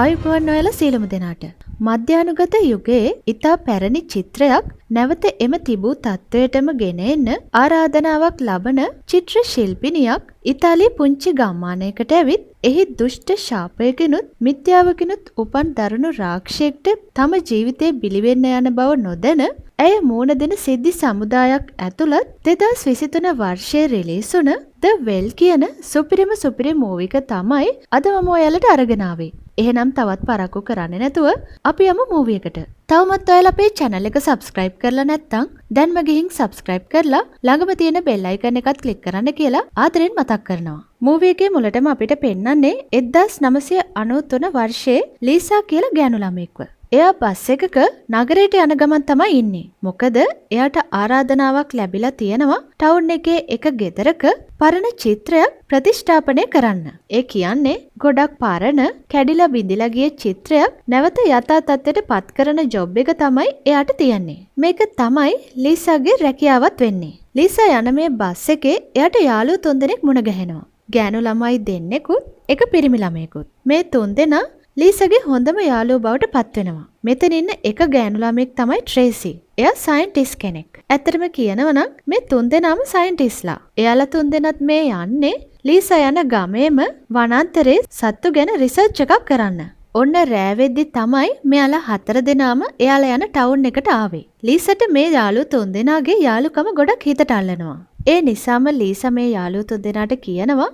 ආයුබෝවන් ඔයාලා සියලුම දෙනාට. මධ්‍යානුගත යුගයේ ඉතා පැරණි චිත්‍රයක් නැවත එම තිබූ තත්වයටම ගෙන එන්න ආරාධනාවක් ලබන චිත්‍ර ශිල්පිනියක් ඉතාලි පුංචි ගම්මානයකට ඇවිත් එහි දුෂ්ට ශාපයකිනුත් මිත්‍යාවකිනුත් උපන් දරුණු රාක්ෂයෙක්ට තම ජීවිතේ බිලිවෙන්න යන බව නොදැන ඇය මූණ දෙන සිද්ධි සමුදායක් ඇතුළත් 2023 වර්ෂයේ රිලීස් වුණ The Well කියන සුපිරි මූවි එක තමයි අද මම ඔයාලට අරගෙන ආවේ. එහෙනම් තවත් පරක්කු කරන්නේ නැතුව අපි යමු මූවි එකට. තවමත් ඔයාලා අපේ channel එක subscribe කරලා නැත්නම් දැන්ම ගිහින් subscribe කරලා ළඟම තියෙන bell icon එකත් click කරන්න කියලා ආදරෙන් මතක් කරනවා. මූවි එකේ මුලටම අපිට පෙන්වන්නේ 1993 වර්ෂයේ ලීසා කියලා ගෑනු ළමෙක්ව. එයා බස් එකක නගරයට යන ගමන් තමයි ඉන්නේ. මොකද එයාට ආරාධනාවක් ලැබිලා තියෙනවා ටවුන් එකේ එක ගෙදරක පරණ චිත්‍රයක් ප්‍රතිෂ්ඨාපනය කරන්න. ඒ කියන්නේ ගොඩක් පරණ කැඩිලා බිඳිලා ගිය චිත්‍රයක් නැවත යථා තත්ත්වයට පත් කරන ජොබ් එක තමයි එයාට තියෙන්නේ. මේක තමයි ලීසාගේ රැකියාවත් වෙන්නේ. ලීසා යන මේ බස් එකේ එයාට යාළුවෝ තුන්දෙනෙක් මුණ ගැහෙනවා. ගෑනු ළමයි දෙන්නෙකුත් එක පිරිමි ළමයෙකුත්. මේ තුන්දෙනා ලීසාගේ හොඳම යාළුවෝ බවට පත් වෙනවා. මෙතන ඉන්න එක ගෑනු ළමෙක් තමයි ට්‍රේසි. එයා සයන්ටිස්ට් කෙනෙක්. ඇත්තටම කියනවා නම් මේ තුන්දෙනාම සයන්ටිස්ට්ලා. එයාලා තුන්දෙනාත් මේ යන්නේ ලීසා යන ගමේම වනාන්තරයේ සත්තු ගැන රිසර්ච් එකක් කරන්න. ඔන්න රෑ වෙද්දි තමයි මෙයාලා හතර දෙනාම එයාලා යන ටවුන් එකට ආවේ. ලීසට මේ යාළුවෝ තුන්දෙනාගේ යාළුකම ගොඩක් හිතට අල්ලනවා. ඒ නිසාම ලීසා මේ යාළුවෝ තුන්දෙනාට කියනවා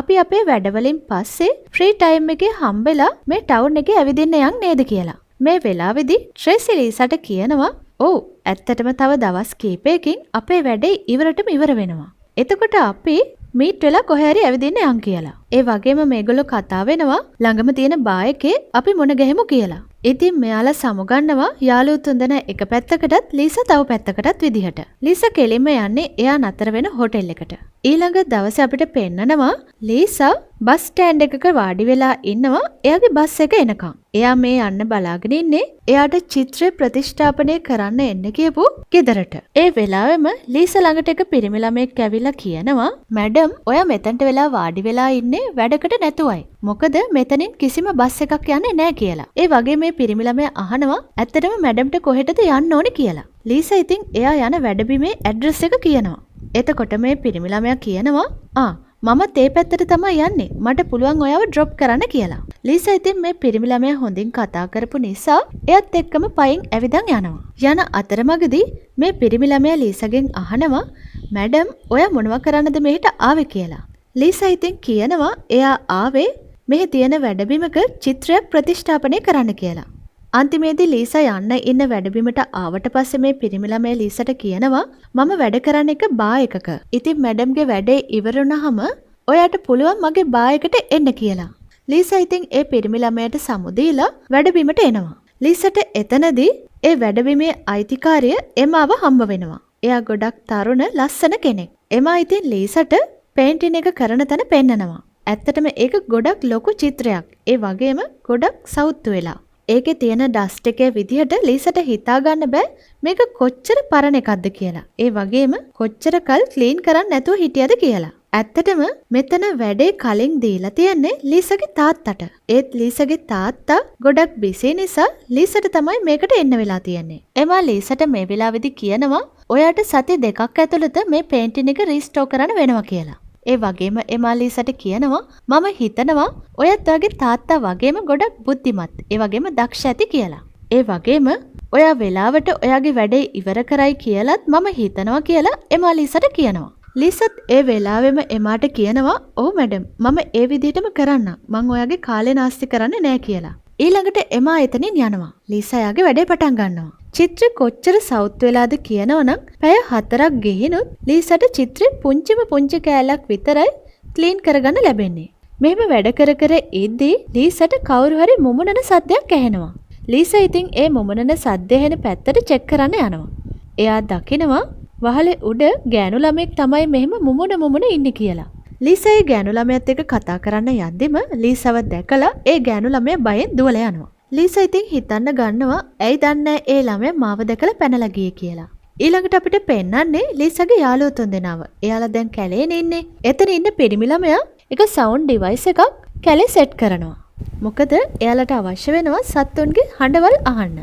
අපි අපේ වැඩවලින් පස්සේ ෆ්‍රී ටයිම් එකේ හම්බෙලා මේ ටවුන් එකේ ඇවිදින්න යන් නේද කියලා. මේ වෙලාවේදී ට්‍රේසි ලීසාට කියනවා ඔව් ඇත්තටම තව දවස් කීපයකින් අපේ වැඩේ ඉවරටම ඉවර වෙනවා. එතකොට අපි මීට් වෙලා කොහේ හරි ඇවිදින්න යන් කියලා. ඒ වගේම මේගොල්ලෝ කතා වෙනවා ළඟම තියෙන බා එකේ අපි මුණ ගැහෙමු කියලා. ඉතින් මෙයාලා සමුගන්නවා යාළුවෝ තුන්දෙනා එක පැත්තකටත් ලීසා තව පැත්තකටත් විදිහට. ලීසා කෙලින්ම යන්නේ එයා නතර වෙන හෝටල් එකට. ඊළඟ දවසේ අපිට පෙන්නනවා ලීසා බස් ස්ටෑන්ඩ් එකක වාඩි වෙලා ඉන්නවා එයාගේ බස් එක එනකම්. එයා මේ යන්න බලාගෙන ඉන්නේ එයාට චිත්‍රය ප්‍රතිෂ්ඨාපනය කරන්න එන්න කියපු ගෙදරට. ඒ වෙලාවෙම ලීසා ළඟට එක පිරිමි ළමෙක් ඇවිල්ලා කියනවා මැඩම් ඔයා මෙතනට වෙලා වාඩි වෙලා ඉන්නේ වැඩකට නැතුවයි. මොකද මෙතනින් කිසිම බස් එකක් යන්නේ නැහැ කියලා. ඒ වගේ මේ පිරිමි ළමයා අහනවා ඇත්තටම මැඩම්ට කොහෙටද යන්න ඕනේ කියලා. ලීසා ඉතින් එයා යන වැඩබිමේ ඇඩ්‍රස් එක කියනවා. එතකොට මේ පිරිමි ළමයා කියනවා මමත් ඒ පැත්තට තමයි යන්නේ. මට පුළුවන් ඔයාව ඩ්‍රොප් කරන්න කියලා. ලීසා ඉතින් මේ පිරිමි ළමයා හොඳින් කතා කරපු නිසා එයත් එක්කම පයින් ඇවිදන් යනවා. යන අතරමඟදී මේ පිරිමි ළමයා ලීසාගෙන් අහනවා මැඩම් ඔයා මොනවා කරන්නද මෙහෙට ආවේ කියලා. ලීසා ඉතින් කියනවා එයා ආවේ මෙහි තියෙන වැඩබිමක චිත්‍රයක් ප්‍රතිෂ්ඨාපනය කරන්න කියලා. අන්තිමේදී ලීසා යන්න ඉන්න වැඩබිමට ආවට පස්සේ මේ පිරිමි ළමයා ලීසාට කියනවා මම වැඩ කරන එක බා එකක. ඉතින් මැඩම්ගේ වැඩේ ඉවර වුණාම ඔයාට පුළුවන් මගේ බා එකට එන්න කියලා. ලීසා ඉතින් ඒ පිරිමි ළමයාට සමුදීලා වැඩබිමට එනවා. ලීසාට එතනදී ඒ වැඩබිමේ අයිතිකාරිය එමාව හම්බ වෙනවා. එයා ගොඩක් තරුණ ලස්සන කෙනෙක්. එමා ඉතින් ලීසාට පේන්ටින් එක කරන තැන පෙන්නනවා. ඇත්තටම ඒක ගොඩක් ලොකු චිත්‍රයක්. ඒ වගේම ගොඩක් සවුත්තු වෙලා. ඒකේ තියෙන ඩස්ට් එකේ විදිහට ලීසාට හිතා ගන්න බෑ මේක කොච්චර පරණ එකක්ද කියලා. ඒ වගේම කොච්චර කල් ක්ලීන් කරන්න නැතුව හිටියද කියලා. ඇත්තටම මෙතන වැඩේ කලින් දීලා තියන්නේ ලීසාගේ තාත්තට. ඒත් ලීසාගේ තාත්තා ගොඩක් බිසි නිසා ලීසාට තමයි මේකට එන්න වෙලා තියෙන්නේ. එමා ලීසාට මේ වෙලාවේදී කියනවා ඔයාට සති දෙකක් ඇතුළත මේ පේන්ටින් එක රීස්ටෝර් කරන්න වෙනවා කියලා. ඒ වගේම එමා ලීසාට කියනවා මම හිතනවා ඔයත් වගේ තාත්තා වගේම ගොඩක් බුද්ධිමත් ඒ වගේම දක්ෂ ඇති කියලා. ඒ වගේම ඔයා වෙලාවට ඔයාගේ වැඩේ ඉවර කරයි කියලත් මම හිතනවා කියලා එමා ලීසාට කියනවා. ලීසත් ඒ වෙලාවෙම එමාට කියනවා ඔව් මැඩම් මම ඒ විදිහටම කරන්න. මං ඔයාගේ කාලේ නාස්ති කරන්නේ නැහැ කියලා. ඊළඟට එමා එතනින් යනවා. ලීසා යාගේ වැඩේ පටන් ගන්නවා. චිත්‍ර කොච්චර සවුත් වෙලාද කියනවනම් පැය 4ක් ගෙහිනුත් ලීසාට චිත්‍රේ පුංචි කෑල්ලක් විතරයි ක්ලීන් කරගන්න ලැබෙන්නේ. මෙහෙම වැඩ කර ඉද්දී ලීසාට කවුරු හරි මුමුණන සද්දයක් ඇහෙනවා. ලීසා ඉතින් ඒ මුමුණන සද්ද ඇහෙන පැත්තට චෙක් කරන්න යනවා. එයා දකිනවා වහලේ උඩ ගෑනු ළමෙක් තමයි මෙහෙම මුමුණ ඉන්නේ කියලා. ලීසා ඒ ගෑනු ළමයාත් එක්ක කතා කරන්න යද්දිම ලීසාව දැකලා ඒ ගෑනු ළමයා බයෙන් දුවලා යනවා. ලීසා ඉතින් හිතන්න ගන්නවා ඇයි දන්නේ ඒ ළමයා මාව දැකලා පැනලා ගියේ කියලා. ඊළඟට අපිට පෙන්නන්නේ ලීසාගේ යාළුවෝ තුන්දෙනාව. එයාලා දැන් කැලේනේ ඉන්නේ. එතන ඉන්න පිරිමි ළමයා එක සවුන්ඩ් ඩිවයිස් එකක් කැලේ සෙට් කරනවා. මොකද එයාලට අවශ්‍ය වෙනවා සත්තුන්ගේ හඬවල් අහන්න.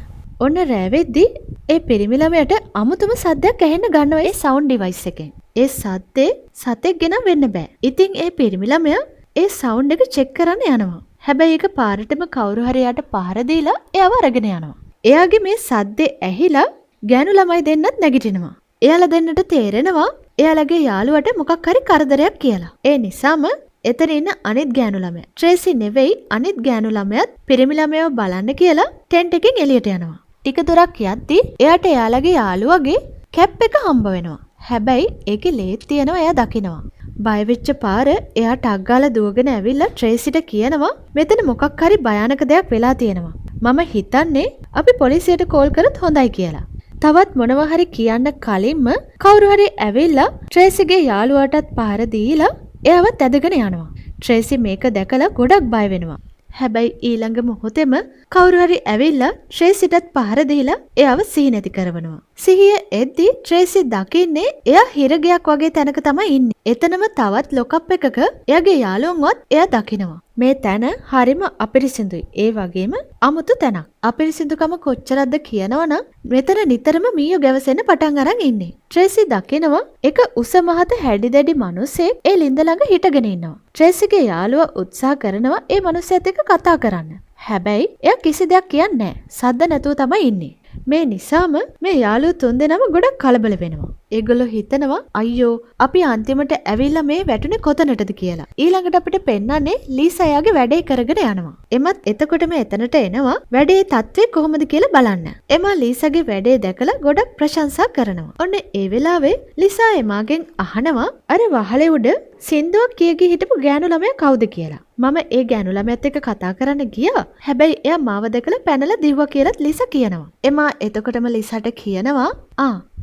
ඔන්න රෑවෙද්දී ඒ පිරිමි ළමයට අමුතුම සද්දයක් ඇහෙන්න ගන්නවා ඒ සවුන්ඩ් ඩිවයිස් එකෙන්. ඒ සද්දේ සතෙක් ගෙනම් වෙන්න බෑ. ඉතින් ඒ පිරිමි ළමයා ඒ සවුන්ඩ් එක චෙක් කරන්න යනවා. හැබැයි ඒක පාරටම කවුරු හරි යාට පහර දීලා එයාව අරගෙන යනවා. එයාගේ මේ සද්දේ ඇහිලා ගෑනු ළමයි දෙන්නත් නැගිටිනවා. එයාලා දෙන්නට තේරෙනවා එයාලගේ යාළුවට මොකක් හරි කරදරයක් කියලා. ඒ නිසාම එතන ඉන්න අනිත් ගෑනු ළමයා ට්‍රේසි නෙවෙයි අනිත් ගෑනු ළමයාත් පිරිමි ළමයාව බලන්න කියලා ටෙන්ට් එකෙන් එළියට යනවා. ටික දුරක් යද්දී එයාට එයාලගේ යාළුවගේ කැප් එක හම්බ වෙනවා. හැබැයි ඒකේ ලේත් තියෙනවා එයා දකිනවා. බය වෙච්ච පාර එයා ටක් ගාලා දුවගෙන ඇවිල්ලා ට්‍රේසිට කියනවා මෙතන මොකක් හරි භයානක දෙයක් වෙලා තියෙනවා. මම හිතන්නේ අපි පොලිසියට කෝල් කරත් හොඳයි කියලා. තවත් මොනවා හරි කියන්න කලින්ම කවුරු හරි ඇවිල්ලා ට්‍රේසිගේ යාළුවාටත් පහර දීලා එයාවත් ඇදගෙන යනවා. ට්‍රේසි මේක දැකලා ගොඩක් බය වෙනවා. හැබැයි ඊළඟ මොහොතේම කවුරු හරි ඇවිල්ලා ට්‍රේසිටත් පහර දීලා එයාව සිහි නැති කරවනවා. සිහිය එද්දී ට්‍රේසි දකින්නේ එයා හිරගයක් වගේ තැනක තමයි ඉන්නේ. එතනම තවත් ලොකප් එකක එයාගේ යාළුවන්වත් එයා දකිනවා. මේ තැන හරිම අපිරිසිදුයි. ඒ වගේම අමුතු තැනක්. අපිරිසිදුකම කොච්චරද කියනවනම් මෙතන නිතරම මීයෝ ගැවසෙන්න පටන් අරන් ඉන්නේ. ට්‍රේසි දකිනවා එක උස මහත හැඩි දැඩි මිනිහෙක් ඒ ලින්ද ළඟ හිටගෙන ඉන්නවා. ට්‍රේසිගේ යාළුවා උත්සාහ කරනවා ඒ මිනිහත් එක්ක කතා කරන්න. හැබැයි එයා කිසි දෙයක් කියන්නේ නැහැ. සද්ද නැතුව තමයි ඉන්නේ. මේ නිසාම මේ යාළුවෝ තුන්දෙනාම ගොඩක් කලබල වෙනවා. ඒගොල්ලෝ හිතනවා අයියෝ අපි අන්තිමට ඇවිල්ලා මේ වැටුනේ කොතනටද කියලා. ඊළඟට අපිට පෙන්වන්නේ ලීසා යාගේ වැඩේ කරගෙන යනවා. එමත් එතකොටම එතනට එනවා වැඩේ තත්ත්වය කොහොමද කියලා බලන්න. එමා ලීසාගේ වැඩේ දැකලා ගොඩක් ප්‍රශංසා කරනවා. ඔන්න ඒ වෙලාවේ ලීසා එමාගෙන් අහනවා අර වහලේ උඩ සින්දුවක් කියගී හිටපු ගෑනු ළමයා කවුද කියලා. මම ඒ ගෑනු ළමයාත් එක්ක කතා කරන්න ගියා. හැබැයි එයා මාව දැකලා පැනලා දිව්වා කියලාත් ලීසා කියනවා. එමා එතකොටම ලීසාට කියනවා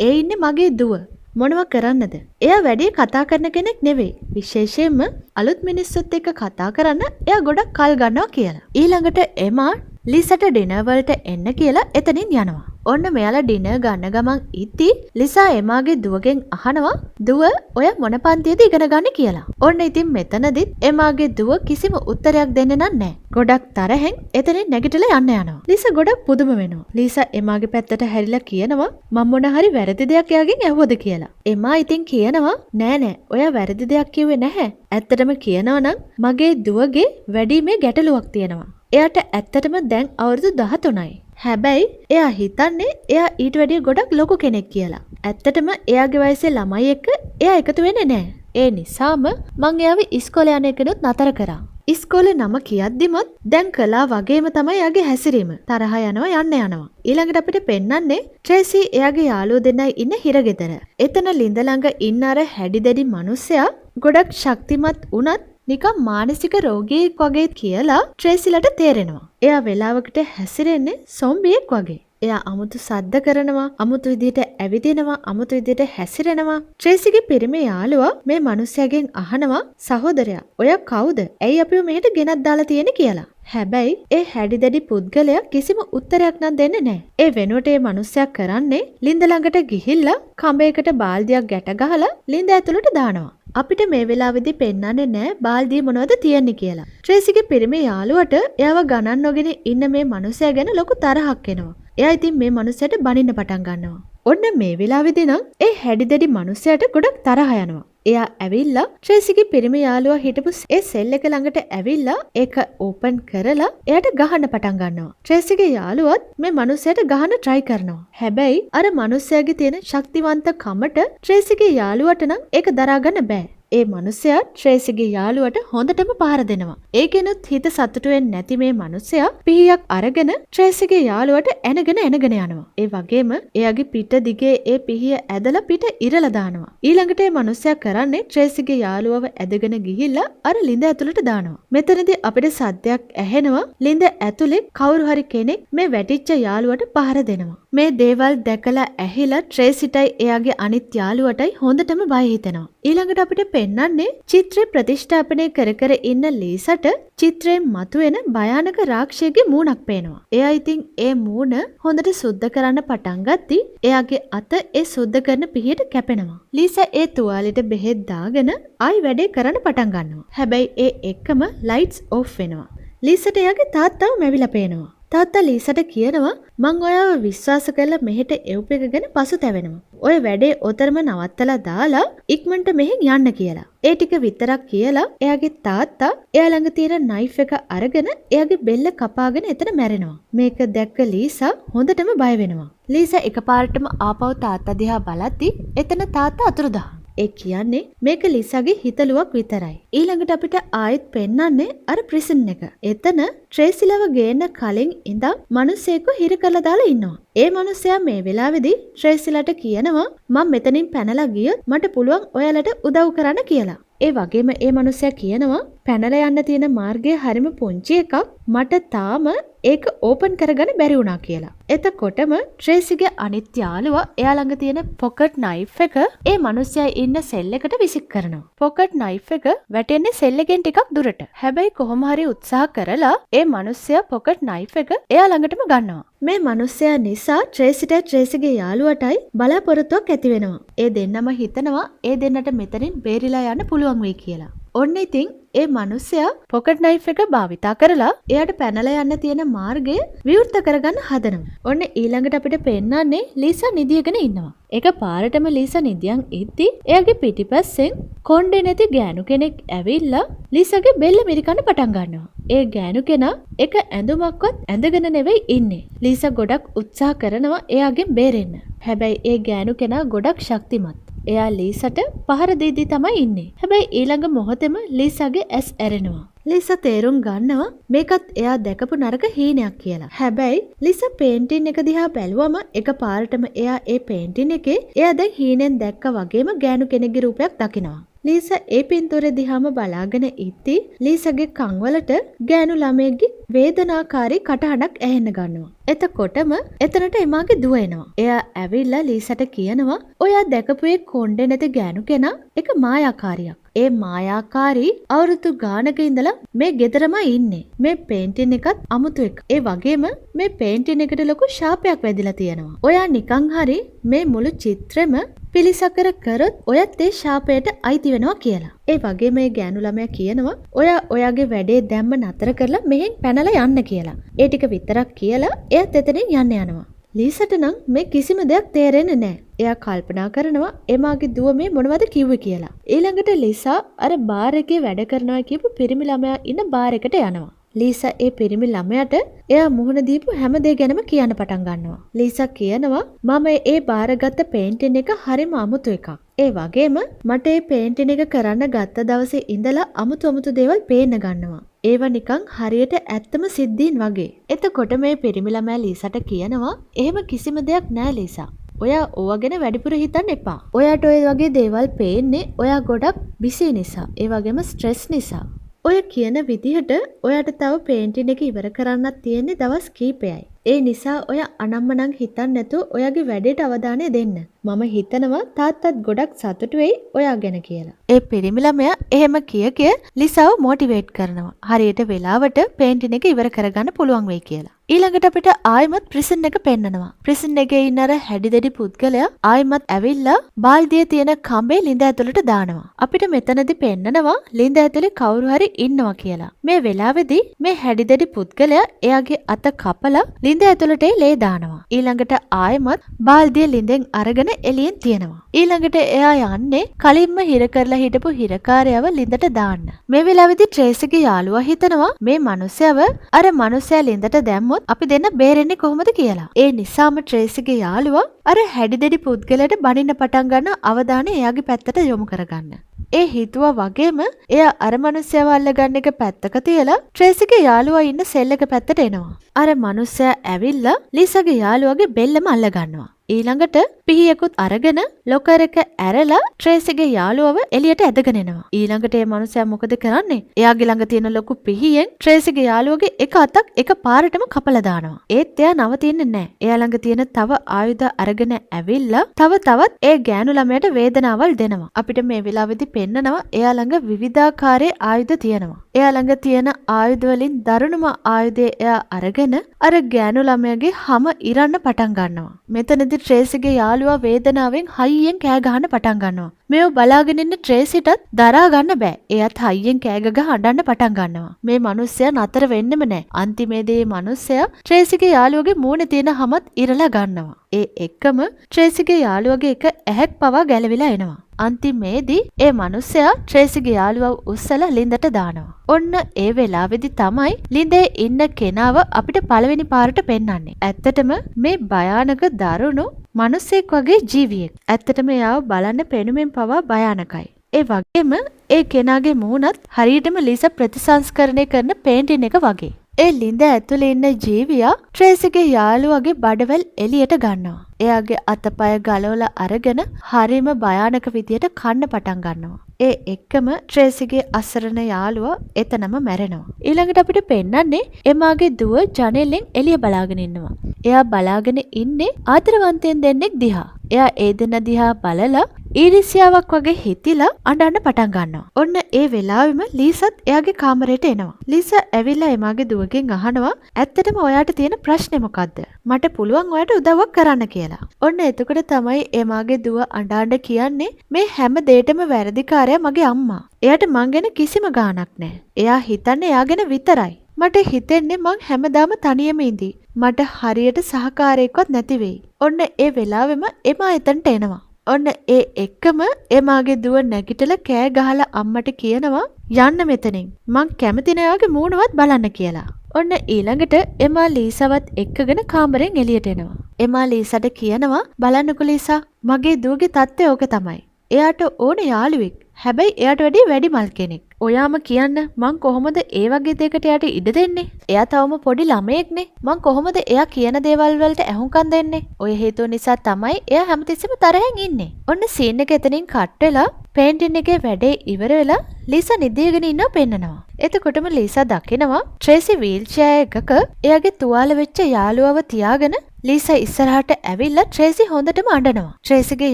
ඒ ඉන්නේ මගේ දුව. මොනවා කරන්නද? එයා වැඩි කතා කරන කෙනෙක් නෙවෙයි. විශේෂයෙන්ම අලුත් මිනිස්සුත් එක්ක කතා කරන්න එයා ගොඩක් කල් ගන්නවා කියලා. ඊළඟට එමා ලීසාට ඩිනර් වලට එන්න කියලා එතනින් යනවා. ඔන්න මෙයාලා ඩිනර් ගන්න ගමන් ඉද්දී ලිසා එමාගේ දුවගෙන් අහනවා දුව ඔය මොන පන්තියද ඉගෙන ගන්න කියලා. ඔන්න ඉතින් මෙතනදිත් එමාගේ දුව කිසිම උත්තරයක් දෙන්නේ නැහැ. ගොඩක් තරහෙන් එතනින් නැගිටලා යන්න යනවා. ලීසා ගොඩක් පුදුම වෙනවා. ලීසා එමාගේ පැත්තට හැරිලා කියනවා මම මොන හරි වැරදි දෙයක් එයාගෙන් ඇහුවද කියලා. එමා ඉතින් කියනවා නෑ ඔයා වැරදි දෙයක් කිව්වේ නැහැ. ඇත්තටම කියනවා නම් මගේ දුවගේ වැඩිමේ ගැටලුවක් තියෙනවා. එයාට ඇත්තටම දැන් අවුරුදු 13යි. හැබැයි එයා හිතන්නේ එයා ඊට වැඩිය ගොඩක් ලොකු කෙනෙක් කියලා. ඇත්තටම එයාගේ වයසේ ළමයි එක්ක එයා එකතු වෙන්නේ නැහැ. ඒ නිසාම මං එයාව ඉස්කෝලේ යන එකනොත් නතර කරා. ඉස්කෝලේ නම කියද්දිමත් දැන් කළා වගේම තමයි එයාගේ හැසිරීම. තරහ යනවා. ඊළඟට අපිට පෙන්වන්නේ ට්‍රේසි එයාගේ යාළුවෝ දෙන්නයි ඉන්න හිරගෙදර. එතන ලින්ද ළඟ ඉන්න අර හැඩි දැඩි මිනිස්සයා ගොඩක් ශක්තිමත් වුණත් නිකම් මානසික රෝගියෙක් වගේ කියලා ට්‍රේසිලට තේරෙනවා. එයා වෙලාවකට හැසිරෙන්නේ සොම්බියෙක් වගේ. එයා අමුතු සද්ද කරනවා, අමුතු විදිහට ඇවිදිනවා, අමුතු විදිහට හැසිරෙනවා. ට්‍රේසිගේ පිරිමි යාළුවා මේ මිනිහයාගෙන් අහනවා සහෝදරයා, ඔයා කවුද? ඇයි අපිව මෙහෙට ගෙනත් දාලා තියෙන්නේ කියලා. හැබැයි ඒ හැඩි දැඩි පුද්ගලයා කිසිම උත්තරයක් නම් දෙන්නේ නැහැ. ඒ වෙනුවට ඒ මිනිහයා කරන්නේ ලින්ද ළඟට ගිහිල්ලා කඹයකට බාල්දියක් ගැට ගහලා ලින්ද ඇතුළට දානවා. අපිට මේ වෙලාවේදී පෙන්වන්නේ නැහැ බාල්දිය මොනවද තියන්නේ කියලා. ට්‍රේසිගේ පිරිමි යාළුවට එයාව ගණන් නොගෙන ඉන්න මේ මිනිහයා ගැන ලොකු තරහක් එනවා. එයා ඉතින් මේ මිනිහයාට බනින්න පටන් ගන්නවා. ඔන්න මේ වෙලාවේදී නම් ඒ හැඩි දැඩි මිනිහයාට ගොඩක් තරහ යනවා. එයා ඇවිල්ලා ට්‍රේසිගේ පිරිමි යාළුවා හිටපු ඒ සෙල් එක ළඟට ඇවිල්ලා ඒක ඕපන් කරලා එයාට ගහන්න පටන් ගන්නවා. ට්‍රේසිගේ යාළුවත් මේ මිනිහයාට ගහන්න try කරනවා. හැබැයි අර මිනිහයාගේ තියෙන ශක්තිවන්ත කමට ට්‍රේසිගේ යාළුවට නම් ඒක දරා ගන්න බෑ. ඒ මිනිහයා ට්‍රේසිගේ යාළුවට හොඳටම පහර දෙනවා. ඒකෙනුත් හිත සතුටු වෙන්නේ නැති මේ මිනිහයා පිහියක් අරගෙන ට්‍රේසිගේ යාළුවට එනගෙන යනවා. ඒ වගේම එයාගේ පිට දිගේ ඒ පිහිය ඇදලා පිට ඉරලා දානවා. ඊළඟට ඒ මිනිහයා කරන්නේ ට්‍රේසිගේ යාළුවව ඇදගෙන ගිහිල්ලා අර ලින්ද ඇතුළට දානවා. මෙතනදී අපිට සද්දයක් ඇහෙනවා. ලින්ද ඇතුලේ කවුරු හරි කෙනෙක් මේ වැටිච්ච යාළුවට පහර දෙනවා. මේ දේවල් දැකලා ඇහිලා ට්‍රේසිටයි එයාගේ අනිත් යාළුවටයි හොඳටම බය හිතෙනවා. ඊළඟට අපිට පෙන්වන්නේ චිත්‍රය ප්‍රතිෂ්ඨාපනය කර ඉන්න ලීසට චිත්‍රයෙන් මතුවෙන භයානක රාක්ෂයගේ මූණක් පේනවා. එයා ඉතින් ඒ මූණ හොඳට සුද්ධ කරන්න පටන් ගත්තා. එයාගේ අත ඒ සුද්ධ කරන පිහියට කැපෙනවා. ලීසා ඒ තුවාලෙට බෙහෙත් දාගෙන ආයි වැඩේ කරන්න පටන් ගන්නවා. හැබැයි ඒ එක්කම ලයිට්ස් ඔෆ් වෙනවා. ලීසට එයාගේ තාත්තව මැවිලා පේනවා. තාත්තා ලීසට කියනවා මං ඔයාව විශ්වාස කරලා මෙහෙට එව්ප එක ගැන පසුතැවෙනවා. ඔය වැඩේ ඔතරම නවත්තලා දාලා ඉක්මනට මෙහෙන් යන්න කියලා. ඒ ටික විතරක් කියලා එයාගේ තාත්තා එයා ළඟ තියෙන නයිෆ් එක අරගෙන එයාගේ බෙල්ල කපාගෙන එතන මැරෙනවා. මේක දැක්ක ලීසා හොඳටම බය වෙනවා. ලීසා එකපාරටම ආපහු තාත්තා දිහා බලද්දි එතන තාත්තා අතුරුදහන්. ඒ කියන්නේ මේක ලිසාගේ හිතලුවක් විතරයි. ඊළඟට අපිට ආයෙත් පෙන්වන්නේ අර ප්‍රිසන් එක. එතන ට්‍රේසිලව ගේන්න කලින් ඉඳන් මිනිස්සෙක්ව හිර කරලා දාලා ඉන්නවා. ඒ මිනිස්සයා මේ වෙලාවේදී ට්‍රේසිලට කියනවා මම මෙතනින් පැනලා ගියොත් මට පුළුවන් ඔයාලට උදව් කරන්න කියලා. ඒ වගේම ඒ මිනිස්සයා කියනවා පැනලා යන්න තියෙන මාර්ගය හරිම පුංචි එකක්. මට තාම ඒක ඕපන් කරගන්න බැරි වුණා කියලා. එතකොටම ට්‍රේසිගේ අනිත් යාළුවා එයා ළඟ තියෙන පොකට් නයිෆ් එක ඒ මිනිස්සයා ඉන්න සෙල් එකට විසික් කරනවා. පොකට් නයිෆ් එක වැටෙන්නේ සෙල් එකෙන් ටිකක් දුරට. හැබැයි කොහොම හරි උත්සාහ කරලා ඒ මිනිස්සයා පොකට් නයිෆ් එක එයා ළඟටම ගන්නවා. මේ මිනිස්සයා නිසා ට්‍රේසිට ට්‍රේසිගේ යාළුවටයි බලාපොරොත්තුවක් ඇති වෙනවා. ඒ දෙන්නම හිතනවා ඒ දෙන්නට මෙතනින් බේරිලා යන්න පුළුවන් වෙයි කියලා. ඔන්න ඉතින් ඒ මිනිස්සයා පොකට් නයිෆ් එක භාවිතා කරලා එයාට පැනලා යන්න තියෙන මාර්ගය විවෘත කරගන්න හදනවා. ඔන්න ඊළඟට අපිට පෙන්නන්නේ ලීසා නිදියගෙන ඉන්නවා. ඒක පාරටම ලීසා නිදියන් ඉද්දි එයාගේ පිටිපස්සෙන් කොණ්ඩේ නැති ගෑනු කෙනෙක් ඇවිල්ලා ලීසාගේ බෙල්ල මිරිකන්න පටන් ගන්නවා. ඒ ගෑනු කෙනා එක ඇඳුමක්වත් ඇඳගෙන නෙවෙයි ඉන්නේ. ලීසා ගොඩක් උත්සාහ කරනවා එයාගෙන් බේරෙන්න. හැබැයි ඒ ගෑනු කෙනා ගොඩක් ශක්තිමත්. එයා ලීසට පහර දීදී තමයි ඉන්නේ. හැබැයි ඊළඟ මොහොතේම ලීසාගේ ඇස් ඇරෙනවා. ලීසා තේරුම් ගන්නවා මේකත් එයා දැකපු නරක හීනයක් කියලා. හැබැයි ලීසා පේන්ටින් එක දිහා බැලුවම එකපාරටම එයා ඒ පේන්ටින් එකේ එයා දැන් හීනෙන් දැක්ක වගේම ගෑනු කෙනෙක්ගේ රූපයක් දකිනවා. ලීසා ඒ පින්තූරේ දිහාම බලාගෙන ඉද්දි ලීසාගේ කන් වලට ගෑනු ළමයෙක්ගේ වේදනාකාරී කටහඬක් ඇහෙන්න ගන්නවා. එතකොටම එතනට එමාගේ දුව එනවා. එයා ඇවිල්ලා ලීසාට කියනවා ඔයා දැකපු ඒ කොණ්ඩේ නැති ගෑනු කෙනා එක මායාකාරියක්. ඒ මායාකාරී අවුරුදු ගානක ඉඳලා මේ ගෙදරමයි ඉන්නේ. මේ පේන්ටින් එකත් අමුතු එක. ඒ වගේම මේ පේන්ටින් එකට ලොකු ශාපයක් වැදිලා තියෙනවා. ඔයා නිකන් හරි මේ මුළු චිත්‍රෙම පිළිසකර කරොත් ඔයත් ඒ ශාපයට අයිති වෙනවා කියලා. ඒ වගේම මේ ගෑනු ළමයා කියනවා ඔයා ඔයාගේ වැඩේ දැම්ම නතර කරලා මෙහෙන් පැනලා යන්න කියලා. ඒ ටික විතරක් කියලා එයාත් එතනින් යන්න යනවා. ලීසට නම් මේ කිසිම දෙයක් තේරෙන්නේ නැහැ. එයා කල්පනා කරනවා එමාගේ දුව මේ මොනවද කිව්වේ කියලා. ඊළඟට ලීසා අර බාර් එකේ වැඩ කරනවා කියපු පිරිමි ළමයා ඉන්න බාර් එකට යනවා. ලීසා ඒ පිරිමි ළමයාට එයා මුහුණ දීපු හැම දෙයක් ගැනම කියන්න පටන් ගන්නවා. ලීසා කියනවා මම ඒ බාරගත්ත පේන්ටින් එක හරිම අමුතු එකක්. ඒ වගේම මට මේ පේන්ටින් එක කරන්න ගත්ත දවසේ ඉඳලා අමුතු දේවල් පේන්න ගන්නවා. ඒව නිකන් හරියට ඇත්තම සිද්ධීන් වගේ. එතකොට මේ පිරිමි ළමයා ලීසාට කියනවා එහෙම කිසිම දෙයක් නෑ ලීසා. ඔයා ඕවා ගැන වැඩිපුර හිතන්න එපා. ඔයාට ඔය වගේ දේවල් පේන්නේ ඔයා ගොඩක් බිසි නිසා. ඒ වගේම ස්ට්‍රෙස් නිසා. ඔය කියන විදිහට ඔයාට තව පේන්ටින් එක ඉවර කරන්නත් තියෙන්නේ දවස් කීපයයි. ඒ නිසා ඔය අනම්මනම් හිතන්න නැතුව ඔයාගේ වැඩේට අවධානය දෙන්න. මම හිතනවා තාත්තත් ගොඩක් සතුටු වෙයි ඔයා ගැන කියලා. ඒ පිරිමි ළමයා එහෙම කිය ලිසාව මොටිවේට් කරනවා. හරියට වෙලාවට පේන්ටින් එක ඉවර කරගන්න පුළුවන් වෙයි කියලා. ඊළඟට අපිට ආයිමත් ප්‍රිසන් එක පෙන්නනවා. ප්‍රිසන් එකේ ඉන්න අර හැඩිදෙඩි පුද්ගලයා ආයිමත් ඇවිල්ලා බාල්දියේ තියෙන කඹේ ලිඳ ඇතුළට දානවා. අපිට මෙතනදී පෙන්නනවා ලිඳ ඇතුලේ කවුරු හරි ඉන්නවා කියලා. මේ වෙලාවේදී මේ හැඩිදෙඩි පුද්ගලයා එයාගේ අත කපලා ලිඳ ඇතුළට ලේ දානවා. ඊළඟට ආයෙමත් බාල්දිය ලිඳෙන් අරගෙන එළියෙන් තියනවා. ඊළඟට එයා යන්නේ කලින්ම හිර කරලා හිටපු හිරකාරයව ලිඳට දාන්න. මේ වෙලාවේදී ට්‍රේසිගේ යාළුවා හිතනවා මේ මිනිස්සයව අර මිනිස්සයා ලිඳට දැම්මොත් අපි දෙන්න බේරෙන්නේ කොහොමද කියලා. ඒ නිසාම ට්‍රේසිගේ යාළුවා අර හැඩිදෙඩි පුද්ගලයාට බනින්න පටන් ගන්න අවධානය එයාගේ පැත්තට යොමු කරගන්න. ඒ හිතුවා වගේම එයා අර මිනිස්සයව අල්ලගන්න එක පැත්තක තියලා ට්‍රේසිගේ යාළුවා ඉන්න සෙල් එක පැත්තට එනවා. අර මිනිස්සයා ඇවිල්ලා ලීසාගේ යාළුවාගේ බෙල්ලම අල්ල ගන්නවා. ඊළඟට පිහියකුත් අරගෙන ලොකර් එක ඇරලා ට්‍රේසිගේ යාළුවව එළියට ඇදගෙන එනවා. ඊළඟට මේ මිනිස්සයා මොකද කරන්නේ? එයාගේ ළඟ තියෙන ලොකු පිහියෙන් ට්‍රේසිගේ යාළුවගේ එක අතක් එක පාරටම කපලා දානවා. ඒත් එයා නවතින්නේ නැහැ. එයා ළඟ තියෙන තව ආයුධ අරගෙන ඇවිල්ලා තවත් ඒ ගෑනු ළමයට වේදනාවල් දෙනවා. අපිට මේ වෙලාවේදී පෙන්නනවා එයා ළඟ විවිධාකාරයේ ආයුධ තියෙනවා. එයා ළඟ තියෙන ආයුධ වලින් දරුණුම ආයුධය එයා අරගෙන අර ගෑනු ළමයාගේ හැම ඉරන්න පටන් ගන්නවා. මෙතනදි ට්‍රේසිගේ යාළුවා වේදනාවෙන් හයියෙන් කෑ ගහන්න පටන් ගන්නවා. මේව බලාගෙන ඉන්න ට්‍රේසිටත් දරා ගන්න බෑ. එයාත් හයියෙන් කෑ ගහ අඬන්න පටන් ගන්නවා. මේ මිනිස්සයා නතර වෙන්නෙම නෑ. අන්තිමේදී මේ මිනිස්සයා ට්‍රේසිගේ යාළුවගේ මූණේ තියෙන හැමත් ඉරලා ගන්නවා. ඒ එක්කම ට්‍රේසිගේ යාළුවගේ එක ඇහැක් පවා ගැලවිලා එනවා. අන්තිමේදී ඒ මිනිස්සයා ට්‍රේසිගේ යාළුවව උස්සලා ලින්දට දානවා. ඔන්න ඒ වෙලාවේදී තමයි ලින්දේ ඉන්න කෙනාව අපිට පළවෙනි පාරට පෙන්වන්නේ. ඇත්තටම මේ භයානක දරුණු මිනිසෙක් වගේ ජීවියෙක්. ඇත්තටම එයාව බලන්න පෙනුමෙන් පවා භයානකයි. ඒ වගේම ඒ කෙනාගේ මූණත් හරියටම ලීසා ප්‍රතිසංස්කරණය කරන පේන්ටින් එක වගේ. ඒ ලින්ද ඇතුලේ ඉන්න ජීවියා ට්‍රේසිගේ යාළුවගේ බඩවැල් එළියට ගන්නවා. එයාගේ අතපය ගලවලා අරගෙන හරිම භයානක විදියට කන්න පටන් ගන්නවා. ඒ එක්කම ට්‍රේසිගේ අසරණ යාළුවා එතනම මැරෙනවා. ඊළඟට අපිට පෙන්වන්නේ එමාගේ දුව ජනෙලෙන් එළිය බලාගෙන ඉන්නවා. එයා බලාගෙන ඉන්නේ ආදරවන්තයන් දෙන්නෙක් දිහා. එයා ඒ දෙන්න දිහා බලලා ඊරිසියාවක් වගේ හිතිලා අඬන්න පටන් ගන්නවා. ඔන්න ඒ වෙලාවෙම ලීසත් එයාගේ කාමරයට එනවා. ලීසා ඇවිල්ලා එමාගේ දුවගෙන් අහනවා ඇත්තටම ඔයාට තියෙන ප්‍රශ්නේ මොකද්ද? මට පුළුවන් ඔයාට උදව්වක් කරන්න කියලා. ඔන්න එතකොට තමයි එමාගේ දුව අඬාඬ කියන්නේ මේ හැම දෙයකම වැරදිකාරයා මගේ අම්මා. එයාට මං ගැන කිසිම ගාණක් නැහැ. එයා හිතන්නේ එයා ගැන විතරයි. මට හිතෙන්නේ මං හැමදාම තනියම ඉඳී. මට හරියට සහකාරයෙක්වත් නැති වෙයි. ඔන්න ඒ වෙලාවෙම එමා එතනට එනවා. ඔන්න ඒ එක්කම එමාගේ දුව නැගිටලා කෑ ගහලා අම්මට කියනවා යන්න මෙතනින්. මං කැමති නෑ ඔයාගේ මූණවත් බලන්න කියලා. ඔන්න ඊළඟට එමා ලීසාවත් එක්කගෙන කාමරෙන් එළියට එනවා. එමා ලීසාට කියනවා බලන්නකෝ ලීසා මගේ දුවගේ තත්ත්වය ඕක තමයි. එයාට ඕන යාළුවෙක්. හැබැයි එයාට වැඩිය වැඩිමල් කෙනෙක්. ඔයාම කියන්න මං කොහොමද ඒ වගේ දෙයකට එයාට ඉඩ දෙන්නේ? එයා තවම පොඩි ළමයෙක්නේ. මං කොහොමද එයා කියන දේවල් වලට ඇහුම්කන් දෙන්නේ? ඔය හේතුව නිසා තමයි එයා හැමතිස්සෙම තරහෙන් ඉන්නේ. ඔන්න සීන් එක එතනින් කට් වෙලා පේන්ටින් එකේ වැඩේ ඉවර වෙලා ලීසා නිදියගෙන ඉන්නව පෙන්නනවා. එතකොටම ලීසා දකිනවා ට්‍රේසි වීල් චෙයාර් එකක එයාගේ තුවාල වෙච්ච යාළුවව තියාගෙන ලීසා ඉස්සරහට ඇවිල්ලා ට්‍රේසි හොඳටම අඬනවා. ට්‍රේසිගේ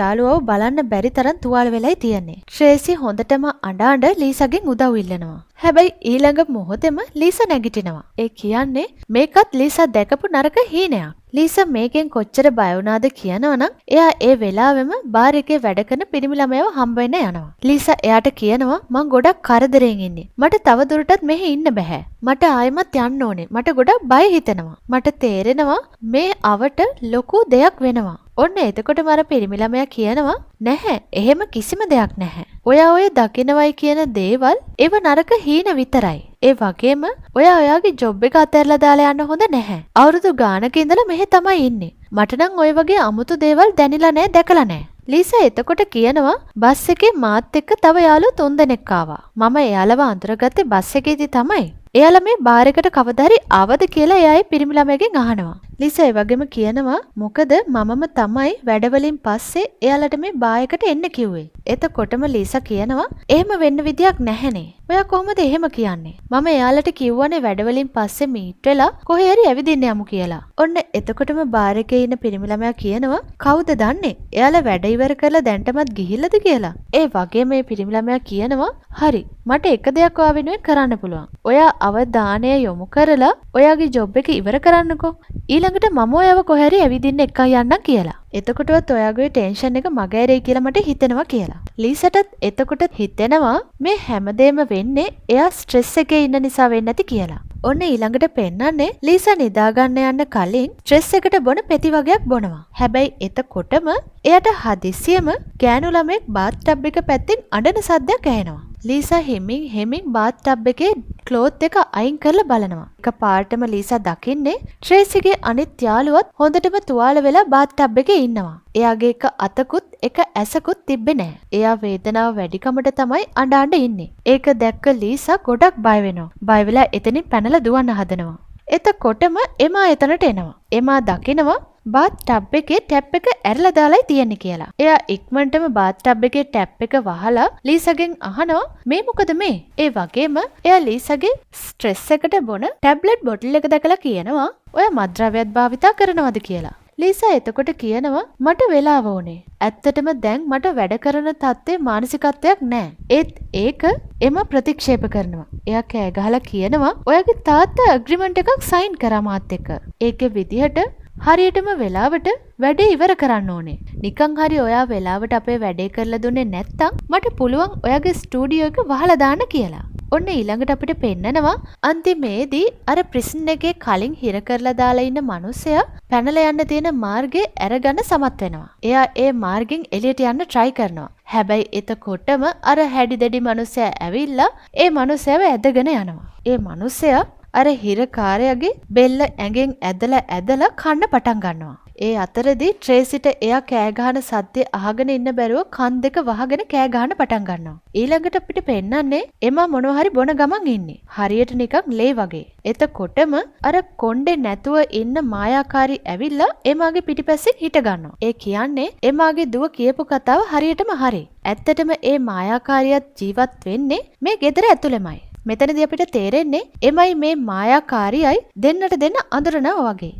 යාළුවව බලන්න බැරි තරම් තුවාල වෙලයි තියන්නේ. ට්‍රේසි හොඳටම අඬ ලීසාගෙන් උදව් ඉල්ලනවා. හැබැයි ඊළඟ මොහොතේම ලීසා නැගිටිනවා. ඒ කියන්නේ මේකත් ලීසා දැකපු නරක හීනයක්. ලීසා මේකෙන් කොච්චර බය වුණාද කියනවනම් එයා ඒ වෙලාවෙම බාර් එකේ වැඩ කරන පිරිමි ළමයව හම්බ වෙන්න යනවා. ලීසා එයාට කියනවා මං ගොඩක් කරදරෙන් ඉන්නේ. මට තව දුරටත් මෙහෙ ඉන්න බෑ. මට ආයෙමත් යන්න ඕනේ. මට ගොඩක් බය හිතෙනවා. මට තේරෙනවා මේ අවට ලොකු දෙයක් වෙනවා. ඔන්න එතකොටම අර පිරිමි ළමයා කියනවා නැහැ එහෙම කිසිම දෙයක් නැහැ. ඔයා ඔය දකින්නවයි කියන දේවල් ඒව නරක හීන විතරයි. ඒ වගේම ඔයා ඔයාගේ ජොබ් එක අතහැරලා දාලා යන්න හොඳ නැහැ. අවුරුදු ගානක ඉඳලා මෙහෙ තමයි ඉන්නේ. මට නම් ඔය වගේ අමුතු දේවල් දැනිලා නැහැ දැකලා නැහැ. ලීසා එතකොට කියනවා බස් එකේ මාත් එක්ක තව යාළුවෝ 3 දෙනෙක් ආවා. මම එයාලව අඳුරගත්තේ බස් එකේදී තමයි. එයාලා මේ බාර් එකට කවදා හරි ආවද කියලා එයායි පිරිමි ළමයාගෙන් අහනවා. ලීසා ඒ වගේම කියනවා මොකද මමම තමයි වැඩවලින් පස්සේ එයාලට මේ බාර් එකට එන්න කිව්වේ. එතකොටම ලීසා කියනවා එහෙම වෙන්න විදියක් නැහැනේ. ඔයා කොහොමද එහෙම කියන්නේ? මම එයාලට කිව්වනේ වැඩවලින් පස්සේ මීට් වෙලා කොහේ හරි ඇවිදින්න යමු කියලා. ඔන්න එතකොටම බාර් එකේ ඉන්න පිරිමි ළමයා කියනවා කවුද දන්නේ? එයාලා වැඩ ඉවර කරලා දැන්ටමත් ගිහිල්ලාද කියලා. ඒ වගේම මේ පිරිමි ළමයා කියනවා හරි මට එක දෙයක් ඔයා වෙනුවෙන් කරන්න පුළුවන්. ඔයා අවධානය යොමු කරලා ඔයාගේ ජොබ් එක ඉවර කරන්නකෝ. ඊළඟට මම ඔයාව කොහේ හරි ඇවිදින්න එක්කන් යන්නම් කියලා. එතකොටවත් ඔයාගේ ටෙන්ෂන් එක මගහැරෙයි කියලා මට හිතෙනවා කියලා. ලීසටත් එතකොට හිතෙනවා මේ හැමදේම වෙන්නේ එයා ස්ට්‍රෙස් එකේ ඉන්න නිසා වෙන්නේ නැති කියලා. ඔන්න ඊළඟට පෙන්නන්නේ ලීසා නිදාගන්න යන්න කලින් ස්ට්‍රෙස් එකට බොන පෙති වගේක් බොනවා. හැබැයි එතකොටම එයාට හදිස්සියෙම ගෑනු ළමෙක් බාත් ටබ් එක පැත්තෙන් අඬන සද්දයක් ඇහෙනවා. ලීසා හෙමින් බාත් ටබ් එකේ ක්ලෝත් එක අයින් කරලා බලනවා. එකපාරටම ලීසා දකින්නේ ට්‍රේසිගේ අනිත් යාළුවත් හොඳටම තුවාල වෙලා බාත් ටබ් එකේ ඉන්නවා. එයාගේ එක අතකුත් එක ඇසකුත් තිබ්බේ නැහැ. එයා වේදනාව වැඩිකමට තමයි අඬ ඉන්නේ. ඒක දැක්ක ලීසා ගොඩක් බය වෙනවා. බය වෙලා එතනින් පැනලා දුවන්න හදනවා. එතකොටම එමා එතනට එනවා. එමා දකිනවා බාත් ටබ් එකේ ටැප් එක ඇරලා දාලායි තියෙන්නේ කියලා. එයා ඉක්මනටම බාත් ටබ් එකේ ටැප් එක වහලා ලීසාගෙන් අහනවා මේ මොකද මේ? ඒ වගේම එයා ලීසාගේ ස්ට්‍රෙස් එකට බොන ටැබ්ලට් බොටල් එක දැකලා කියනවා ඔයා මත්ද්‍රව්‍යත් භාවිතා කරනවද කියලා. ලීසා එතකොට කියනවා මට වෙලාව ඕනේ. ඇත්තටම දැන් මට වැඩ කරන තත්ත්වයේ මානසිකත්වයක් නැහැ. ඒත් ඒක එම ප්‍රතික්ෂේප කරනවා. එයා කෑ ගහලා කියනවා ඔයාගේ තාත්තා ඇග්‍රීමන්ට් එකක් සයින් කරා මාත් එක්ක. ඒකේ විදිහට හරියටම වෙලාවට වැඩේ ඉවර කරන්න ඕනේ. නිකන් හරි ඔයා වෙලාවට අපේ වැඩේ කරලා දුන්නේ නැත්තම් මට පුළුවන් ඔයාගේ ස්ටුඩියෝ එක වහලා දාන්න කියලා. ඔන්න ඊළඟට අපිට පෙන්නනවා අන්තිමේදී අර ප්‍රිසන් එකේ කලින් හිර කරලා දාලා ඉන්න මිනිසයා පැනලා යන්න තියෙන මාර්ගේ අරගන්න සමත් වෙනවා. එයා ඒ මාර්ගෙන් එළියට යන්න try කරනවා. හැබැයි එතකොටම අර හැඩි දෙඩි මිනිසයා ඇවිල්ලා ඒ මිනිසයාව ඇදගෙන යනවා. ඒ මිනිසයා අර හිරකාරයාගේ බෙල්ල ඇඟෙන් ඇදලා කන්න පටන් ගන්නවා. ඒ අතරදී ට්‍රේසිට එයා කෑ ගහන සද්දේ අහගෙන ඉන්න බැරුව කන් දෙක වහගෙන කෑ ගහන්න පටන් ගන්නවා. ඊළඟට අපිට පෙන්නන්නේ එමා මොනවා හරි බොන ගමන් ඉන්නේ. හරියට නිකන් ලේ වගේ. එතකොටම අර කොණ්ඩේ නැතුව ඉන්න මායාකාරී ඇවිල්ලා එමාගේ පිටිපස්සෙන් හිට ගන්නවා. ඒ කියන්නේ එමාගේ දුව කියපු කතාව හරියටම හරි. ඇත්තටම ඒ මායාකාරියත් ජීවත් වෙන්නේ මේ ගෙදර ඇතුළෙමයි. මෙතනදී අපිට තේරෙන්නේ එමයි මේ මායාකාරියයි දෙන්නට දෙන්න අඳුරනවා වගේ.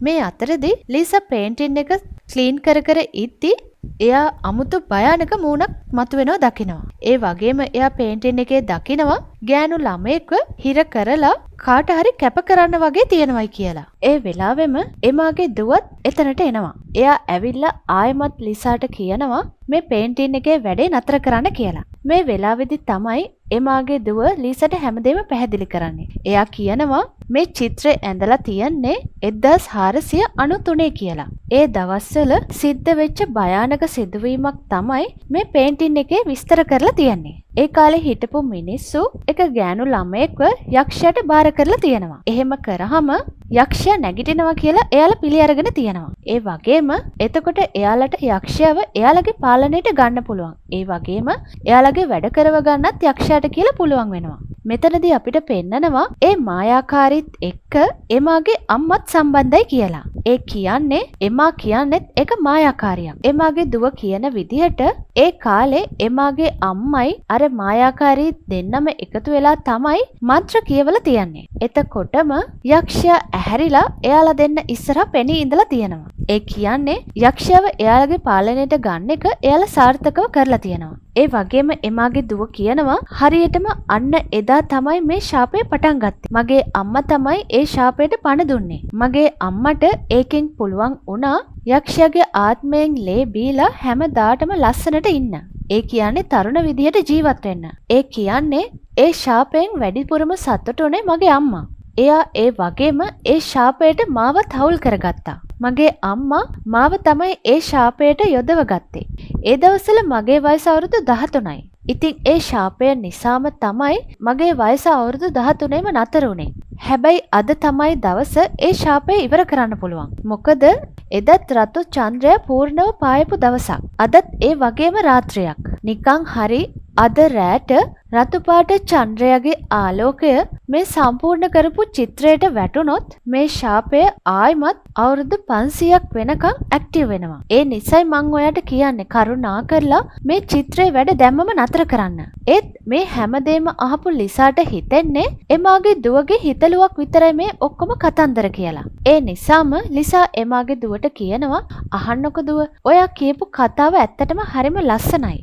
මේ අතරදී ලීසා පේන්ටින් එක ක්ලීන් කර ඉද්දි එයා අමුතු භයානක මූණක් මතුවෙනවා දකිනවා. ඒ වගේම එයා පේන්ටින් එකේ දකිනවා ගෑනු ළමයෙක්ව හිර කරලා කාට හරි කැප කරන්න වගේ තියෙනවයි කියලා. ඒ වෙලාවෙම එමාගේ දුවත් එතනට එනවා. එයා ඇවිල්ලා ආයෙමත් ලීසාට කියනවා මේ පේන්ටින් එකේ වැඩේ නතර කරන්න කියලා. මේ වෙලාවේදී තමයි එමාගේ දුව ලීසාට හැමදේම පැහැදිලි කරන්නේ. එයා කියනවා මේ චිත්‍රය ඇඳලා තියන්නේ 1493 කියලා. ඒ දවස්වල සිද්ධ වෙච්ච භයානක සිදුවීමක් තමයි මේ පේන්ටින් එකේ විස්තර කරලා තියන්නේ. ඒ කාලේ හිටපු මිනිස්සු එක ගෑනු ළමයෙක්ව යක්ෂයාට බාර කරලා තියෙනවා. එහෙම කරාම යක්ෂයා නැගිටිනවා කියලා එයාලා පිළි අරගෙන තියෙනවා. ඒ වගේම එතකොට එයාලට යක්ෂයව එයාලගේ පාලනයට ගන්න පුළුවන්. ඒ වගේම එයාලගේ වැඩ කරව ගන්නත් යක්ෂයාට කියලා පුළුවන් වෙනවා. මෙතනදී අපිට පෙන්නනවා ඒ මායාකාරීත් එක්ක එමාගේ අම්මත් සම්බන්ධයි කියලා. ඒ කියන්නේ එමා කියන්නේත් එක මායාකාරියක්. එමාගේ දුව කියන විදිහට ඒ කාලේ එමාගේ අම්මයි අර මායාකාරී දෙන්නම එකතු වෙලා තමයි මන්ත්‍ර කියවලා තියන්නේ. එතකොටම යක්ෂයා ඇහැරිලා එයාලා දෙන්න ඉස්සරහ පෙනී ඉඳලා තියෙනවා. ඒ කියන්නේ යක්ෂයව එයාලගේ පාලනයට ගන්න එක එයාලා සාර්ථකව කරලා තියෙනවා. ඒ වගේම එමාගේ දුව කියනවා හරියටම අන්න එදා තමයි මේ ශාපය පටන් ගත්තේ. මගේ අම්මා තමයි ඒ ශාපයට පණ දුන්නේ. මගේ අම්මට ඒකෙන් පුළුවන් වුණා යක්ෂයාගේ ආත්මයෙන් ලේ බීලා හැමදාටම ලස්සනට ඉන්න. ඒ කියන්නේ තරුණ විදියට ජීවත් වෙන්න. ඒ කියන්නේ ඒ ශාපයෙන් වැඩිපුරම සතුටුනේ මගේ අම්මා. එයා ඒ වගේම ඒ ශාපයට මාව තවුල් කරගත්තා. මගේ අම්මා මාව තමයි ඒ ශාපයට යොදව ගත්තේ. ඒ දවස්වල මගේ වයස අවුරුදු 13යි. ඉතින් ඒ ශාපය නිසාම තමයි මගේ වයස අවුරුදු 13ෙම නතර වුනේ. හැබැයි අද තමයි දවස ඒ ශාපය ඉවර කරන්න පුළුවන්. මොකද එදත් රතු චන්ද්‍රය පූර්ණව පායපු දවසක්. අදත් ඒ වගේම රාත්‍රියක්. නිකං හරි අද රෑට රතු පාට චන්ද්‍රයාගේ ආලෝකය මේ සම්පූර්ණ කරපු චිත්‍රයට වැටුනොත් මේ ශාපය ආයිමත් අවුරුදු 500ක් වෙනකන් ඇක්ටිව් වෙනවා. ඒ නිසයි මං ඔයාට කියන්නේ කරුණා කරලා මේ චිත්‍රේ වැඩ දැම්මම නතර කරන්න. ඒත් මේ හැමදේම අහපු ලිසාට හිතෙන්නේ එමාගේ දුවගේ හිතලුවක් විතරයි මේ ඔක්කොම කතන්දර කියලා. ඒ නිසාම ලිසා එමාගේ දුවට කියනවා අහන්නකො දුව ඔයා කියපු කතාව ඇත්තටම හරිම ලස්සනයි.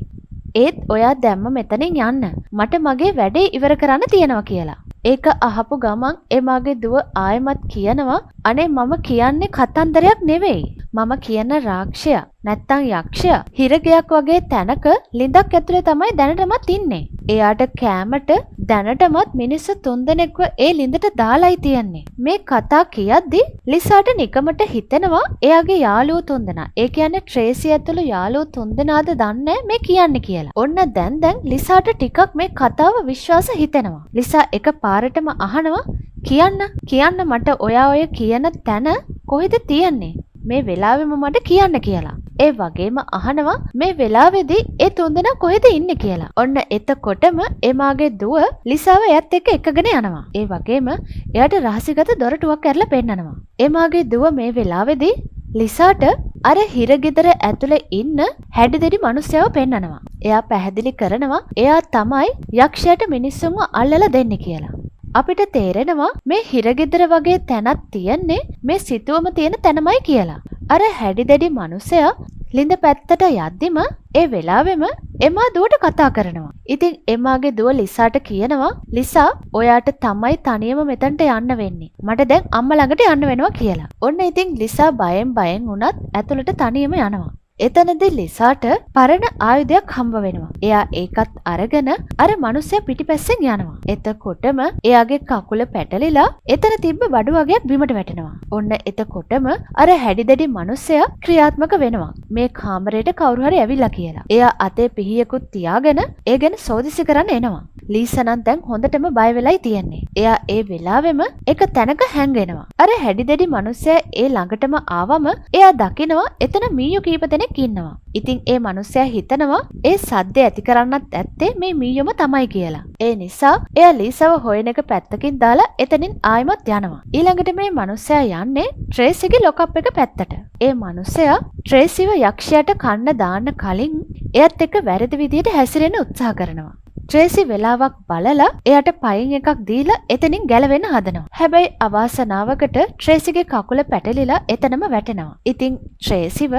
ඒත් ඔයා දැම්ම මෙතනින් යන්න. මට මගේ වැඩේ ඉවර කරන්න තියෙනවා කියලා. ඒක අහපු ගමන් එමාගේ දුව ආයෙමත් කියනවා අනේ මම කියන්නේ කතන්දරයක් නෙවෙයි. මම කියන රාක්ෂයා නැත්තං යක්ෂයා හිරගයක් වගේ තැනක ලිඳක් ඇතුලේ තමයි දැනටමත් ඉන්නේ. එයාට කෑමට දැනටමත් මිනිස්සු 3 දෙනෙක්ව ඒ ලිඳට දාලායි තියන්නේ. මේ කතා කියද්දි ලිසාට නිකමට හිතෙනවා එයාගේ යාළුවෝ 3 දෙනා. ඒ කියන්නේ ට්‍රේසි ඇතුළු යාළුවෝ 3 දෙනාද දන්නේ මේ කියන්නේ කියලා. ඔන්න දැන් ලිසාට ටිකක් මේ කතාව විශ්වාස හිතෙනවා. ලිසා එකපාරටම අහනවා කියන්න මට ඔයා ඔය කියන තැන කොහෙද තියන්නේ? මේ වෙලාවෙම මට කියන්න කියලා. ඒ වගේම අහනවා මේ වෙලාවේදී ඒ 3 දෙනා කොහෙද ඉන්නේ කියලා. ඔන්න එතකොටම එමාගේ දුව ලිසාව එයත් එක්ක එකගෙන යනවා. ඒ වගේම එයාට රහසිගත දොරටුවක් ඇරලා පෙන්නනවා. එමාගේ දුව මේ වෙලාවේදී ලිසාට අර හිරගෙදර ඇතුලේ ඉන්න හැඩිදෙඩි මිනිස්සයව පෙන්නනවා. එයා පැහැදිලි කරනවා එයා තමයි යක්ෂයාට මිනිස්සුන්ව අල්ලලා දෙන්නේ කියලා. අපිට තේරෙනවා මේ හිරගෙදර වගේ තැනක් තියන්නේ මේ සිතුවම තියෙන තැනමයි කියලා. අර හැඩිදෙඩි මිනිසයා ලිඳ පැත්තට යද්දිම ඒ වෙලාවෙම එමා දුවට කතා කරනවා. ඉතින් එමාගේ දුව ලිසාට කියනවා ලිසා ඔයාට තමයි තනියම මෙතනට යන්න වෙන්නේ. මට දැන් අම්මා ළඟට යන්න වෙනවා කියලා. ඔන්න ඉතින් ලිසා බයෙන් වුණත් ඇතුළට තනියම යනවා. එතනදී ලිසාට පරණ ආයුධයක් හම්බ වෙනවා. එයා ඒකත් අරගෙන අර මිනිස්සයා පිටිපස්සෙන් යනවා. එතකොටම එයාගේ කකුල පැටලිලා එතන තිබ්බ බඩු වගේක් බිමට වැටෙනවා. ඔන්න එතකොටම අර හැඩිදැඩි මිනිස්සයා ක්‍රියාත්මක වෙනවා. මේ කාමරේට කවුරු හරි ඇවිල්ලා කියලා. එයා අතේ පිහියකුත් තියාගෙන ඒ ගැන සෝදිසි කරන්න එනවා. ලීසා නම් දැන් හොඳටම බය වෙලයි තියෙන්නේ. එයා ඒ වෙලාවෙම එක තැනක හැංගෙනවා. අර හැඩිදැඩි මිනිස්සයා ඒ ළඟටම ආවම එයා දකිනවා එතන මීයෝ කීප දෙනෙක් ඉන්නවා. ඉතින් ඒ මිනිස්සයා හිතනවා ඒ සද්දේ ඇති කරන්නත් ඇත්තේ මේ මීයොම තමයි කියලා. ඒ නිසා එයා ලීසාව හොයන එක පැත්තකින් දාලා එතනින් ආයෙමත් යනවා. ඊළඟට මේ මිනිස්සයා යන්නේ ට්‍රේසිගේ ලොකප් එක පැත්තට. ඒ මිනිස්සයා ට්‍රේසිව යක්ෂයාට කන්න දාන්න කලින් එයත් එක්ක වැරදි විදියට හැසිරෙන්න උත්සාහ කරනවා. ට්‍රේසි වෙලාවක් බලලා එයාට පයින් එකක් දීලා එතනින් ගැලවෙන්න හදනවා. හැබැයි අවාසනාවකට ට්‍රේසිගේ කකුල පැටලිලා එතනම වැටෙනවා. ඉතින් ට්‍රේසිව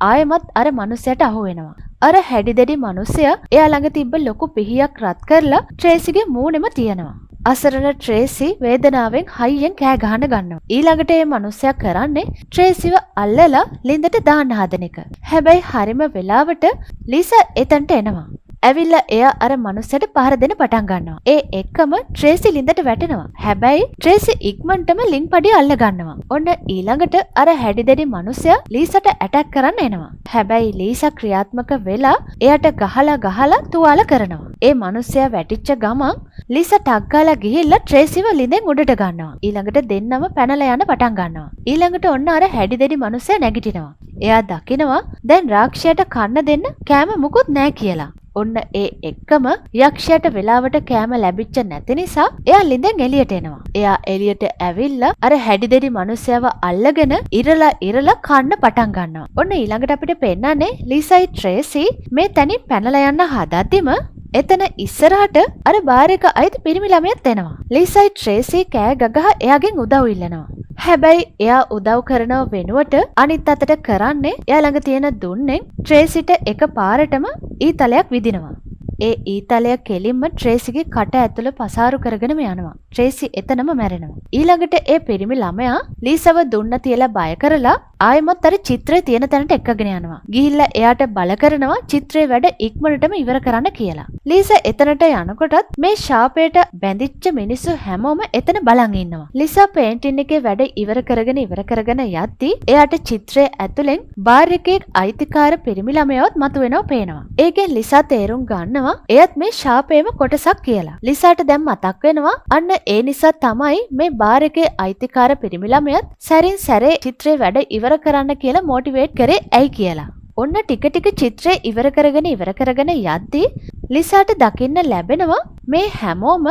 ආයෙමත් අර මිනිස්සයාට අහු වෙනවා. අර හැඩිදැඩි මිනිස්සයා එයා ළඟ තිබ්බ ලොකු පිහියක් රත් කරලා ට්‍රේසිගේ මූණෙම තියනවා. අසරණ ට්‍රේසි වේදනාවෙන් හයියෙන් කෑ ගන්නවා. ඊළඟට ඒ මිනිස්සයා කරන්නේ ට්‍රේසිව අල්ලලා ලිඳට දාන්න හදන එක. හැබැයි හරිම වෙලාවට ලීසා එතනට එනවා. ඇවිල්ලා එයා අර මනුස්සයට පහර දෙන්න පටන් ගන්නවා. ඒ එක්කම ට්‍රේසි ලිඳට වැටෙනවා. හැබැයි ට්‍රේසි ඉක්මනටම ලින් පඩිය අල්ල ගන්නවා. ඔන්න ඊළඟට අර හැඩිදැඩි මනුස්සයා ලීසාට ඇටැක් කරන්න එනවා. හැබැයි ලීසා ක්‍රියාත්මක වෙලා එයාට ගහලා තුවාල කරනවා. ඒ මනුස්සයා වැටිච්ච ගමන් ලීසා ටක් ගාලා ගිහිල්ලා ට්‍රේසිව ලිඳෙන් උඩට ගන්නවා. ඊළඟට දෙන්නම පැනලා යන්න පටන් ගන්නවා. ඊළඟට ඔන්න අර හැඩිදැඩි මනුස්සයා නැගිටිනවා. එයා දකිනවා දැන් රාක්ෂයාට කන්න දෙන්න කෑම මුකුත් නැහැ කියලා. ඔන්න ඒ එක්කම යක්ෂයාට වෙලාවට කෑම ලැබිච්ච නැති නිසා එයා ලිඳෙන් එළියට එනවා. එයා එළියට ඇවිල්ලා අර හැඩිදැඩි මිනිස්සයව අල්ලගෙන ඉරලා කන්න පටන් ගන්නවා. ඔන්න ඊළඟට අපිට පෙන්නන්නේ ලීසයි ට්‍රේසි මේ තැනින් පැනලා යන්න හදද්දිම එතන ඉස්සරහට අර බාර් එක අයිති පිරිමි ළමයෙක් එනවා. ලීසයි ට්‍රේසි කෑ ගගහ එයාගෙන් උදව් ඉල්ලනවා. හැබැයි එයා උදව් කරනව වෙනුවට අනිත් අතට කරන්නේ එයා ළඟ තියෙන දුන්නෙන් ට්‍රේසිට එක පාරටම ඊතලයක් විදිනවා. ඒ ඊතලය කෙලින්ම ට්‍රේසිගේ කට ඇතුළ පසාරු කරගෙනම යනවා. ට්‍රේසි එතනම මැරෙනවා. ඊළඟට ඒ පිරිමි ළමයා ලීසව දුන්න තියලා බය කරලා ආයෙමත් අර චිත්‍රය තියෙන තැනට එක්කගෙන යනවා. ගිහිල්ලා එයාට බල කරනවා චිත්‍රයේ වැඩ ඉක්මනටම ඉවර කරන්න කියලා. ලීසා එතනට යනකොටත් මේ ශාපයට බැඳිච්ච මිනිස්සු හැමෝම එතන බලන් ඉන්නවා. ලීසා පේන්ටින් එකේ වැඩ ඉවර කරගෙන යද්දි එයාට චිත්‍රයේ ඇතුලෙන් බාර් එකේ අයිතිකාර පිරිමි ළමයාවත් මතුවෙනව පේනවා. ඒකෙන් ලීසා තේරුම් ගන්නවා එයත් මේ ශාපේම කොටසක් කියලා. ලිසාට දැන් මතක් වෙනවා අන්න ඒ නිසා තමයි මේ බාර් එකේ අයිතිකාර පිරිමි ළමයාත් සැරින් සැරේ චිත්‍රයේ වැඩ ඉවර කරන්න කියලා මොටිවේට් කරේ ඇයි කියලා. ඔන්න ටික ටික චිත්‍රය ඉවර කරගෙන යද්දී ලිසාට දකින්න ලැබෙනවා මේ හැමෝම